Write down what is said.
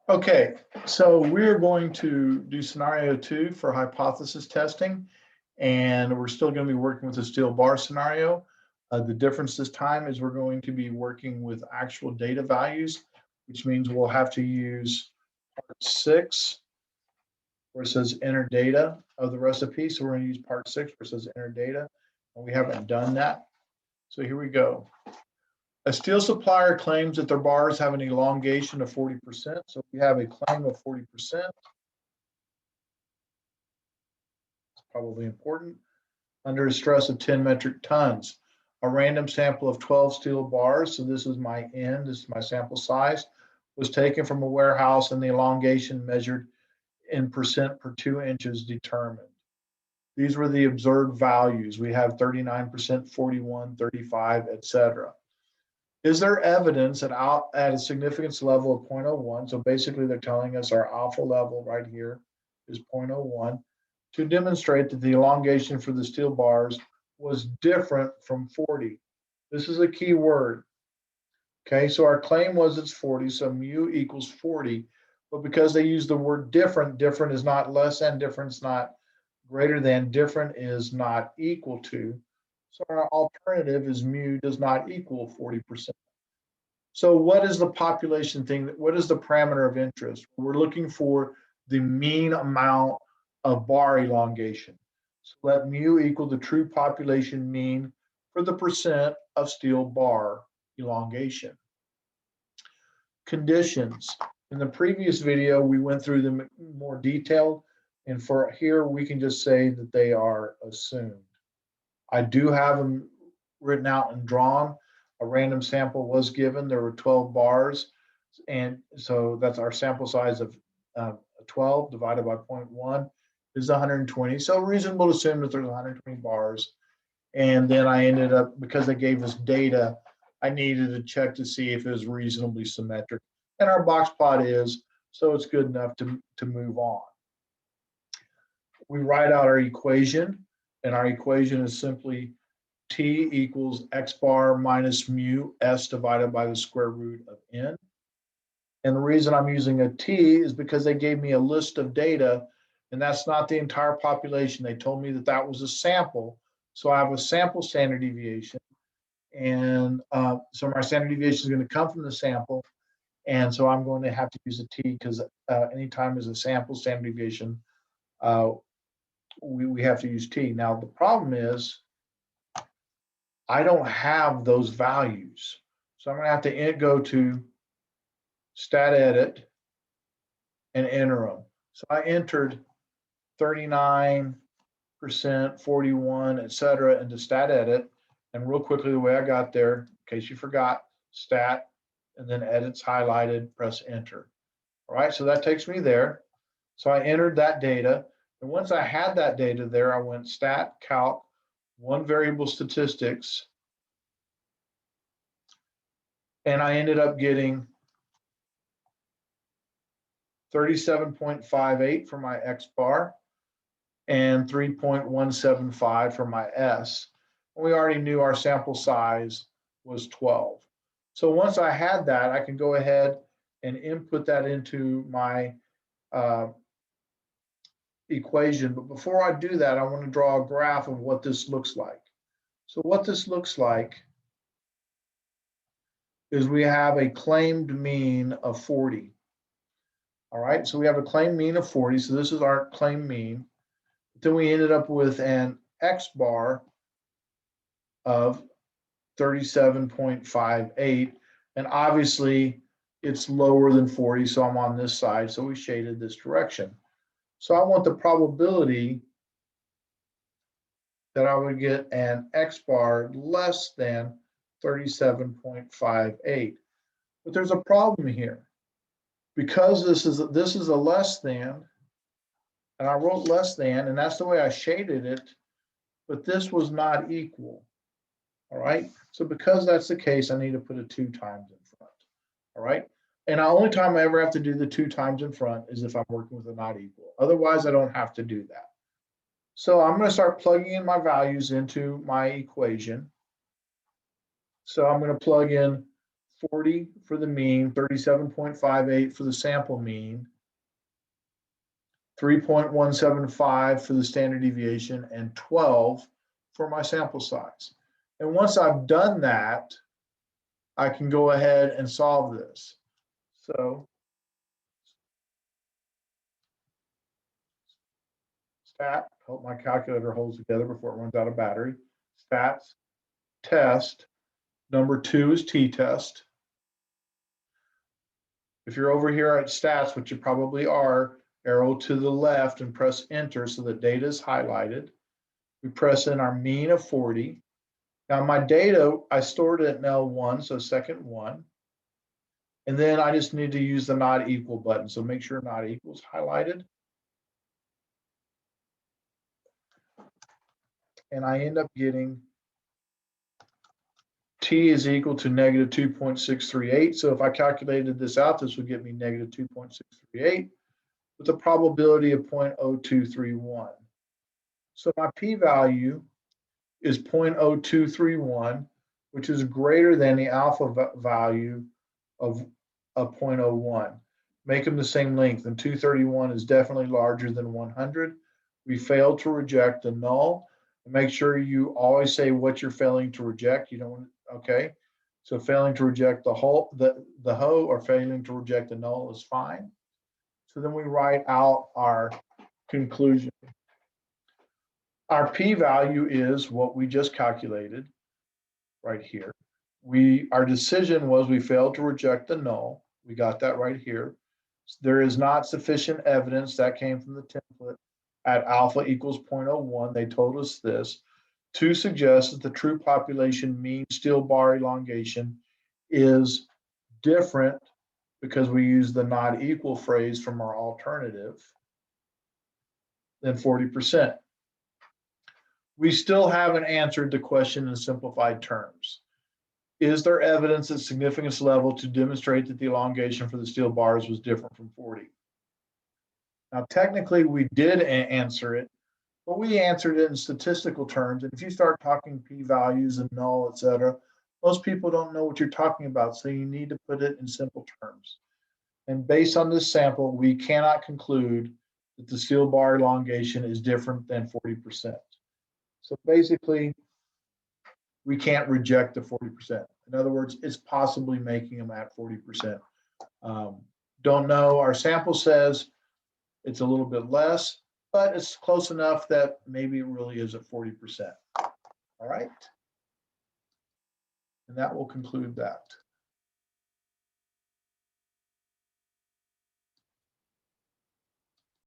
Okay, so we're going to do scenario 2 for hypothesis testing, and we're still going to be working with the steel bar scenario. The difference this time is we're going to be working with actual data values, which means we'll have to use part 6 where it says enter data of the recipe. So we're going to use part 6 where it says enter data, and we haven't done that. So here we go. A steel supplier claims that their bars have an elongation of 40%. So we have a claim of 40%. It's probably important. Under a stress of 10 metric tons. A random sample of 12 steel bars, so this is my N, this is my sample size, was taken from a warehouse and the elongation measured in percent per 2 inches determined. These were the observed values. We have 39%, 41, 35, etc. Is there evidence that at a significance level of 0.01, so basically they're telling us our alpha level right here is 0.01, to demonstrate that the elongation for the steel bars was different from 40. This is a key word. Okay, so our claim was it's 40, so mu equals 40, but because they use the word different, different is not less than, different is not greater than, different is not equal to. So our alternative is mu does not equal 40%. So what is the population thing? What is the parameter of interest? We're looking for the mean amount of bar elongation. So let mu equal the true population mean for the percent of steel bar elongation. Conditions. In the previous video, we went through them more detailed, and for here, we can just say that they are assumed. I do have them written out and drawn. A random sample was given. There were 12 bars, and so that's our sample size of 12 divided by 0.1 is 120. So reasonable to assume that there's 120 bars. And then I ended up, because they gave us data, I needed to check to see if it was reasonably symmetric. And our box plot is, so it's good enough to move on. We write out our equation, and our equation is simply T equals X bar minus mu S divided by the square root of N. And the reason I'm using a T is because they gave me a list of data, and that's not the entire population. They told me that that was a sample. So I have a sample standard deviation. And so my standard deviation is going to come from the sample. And so I'm going to have to use a T because anytime there's a sample standard deviation, we have to use T. Now, the problem is I don't have those values. So I'm going to have to go to stat edit and enter them. So I entered 39%, 41, etc. into stat edit. And real quickly, the way I got there, in case you forgot, stat, and then edit's highlighted, press enter. All right, so that takes me there. So I entered that data. And once I had that data there, I went stat, calc, one variable statistics, and I ended up getting 37.58 for my X bar and 3.175 for my S. And we already knew our sample size was 12. So once I had that, I can go ahead and input that into my equation. But before I do that, I want to draw a graph of what this looks like. So what this looks like is we have a claimed mean of 40. All right, so we have a claimed mean of 40. So this is our claimed mean. But then we ended up with an X bar of 37.58. And obviously it's lower than 40. So I'm on this side. So we shaded this direction. So I want the probability that I would get an X bar less than 37.58. But there's a problem here. Because this is a less than, and I wrote less than, and that's the way I shaded it, but this was not equal. All right. So because that's the case, I need to put a 2 times in front. All right. And the only time I ever have to do the 2 times in front is if I'm working with a not equal. Otherwise, I don't have to do that. So I'm going to start plugging in my values into my equation. So I'm going to plug in 40 for the mean, 37.58 for the sample mean, 3.175 for the standard deviation, and 12 for my sample size. And once I've done that, I can go ahead and solve this. So stat, hope my calculator holds together before it runs out of battery. Stats, test, number 2 is t-test. If you're over here at stats, which you probably are, arrow to the left and press enter so the data is highlighted. We press in our mean of 40. Now my data, I stored it in L1, so second one. And then I just need to use the not equal button. So make sure not equal is highlighted. And I end up getting t is equal to negative 2.638. So if I calculated this out, this would get me negative 2.638 with a probability of 0.0231. So my p-value is 0.0231, which is greater than the alpha value of 0.01. Make them the same length, and 231 is definitely larger than 100. We failed to reject the null. Make sure you always say what you're failing to reject. You don't, okay? So failing to reject the hoe or failing to reject the null is fine. So then we write out our conclusion. Our p-value is what we just calculated right here. Our decision was we failed to reject the null. We got that right here. There is not sufficient evidence that came from the template at alpha equals 0.01. They told us this to suggest that the true population mean steel bar elongation is different because we use the not equal phrase from our alternative than 40%. We still haven't answered the question in simplified terms. Is there evidence at significance level to demonstrate that the elongation for the steel bars was different from 40? Now, technically, we did answer it, but we answered it in statistical terms. And if you start talking p-values and null, et cetera, most people don't know what you're talking about. So you need to put it in simple terms. And based on this sample, we cannot conclude that the steel bar elongation is different than 40%. So basically, we can't reject the 40%. In other words, it's possibly making them at 40%. Don't know. Our sample says it's a little bit less, but it's close enough that maybe it really is at 40%. All right. And that will conclude that.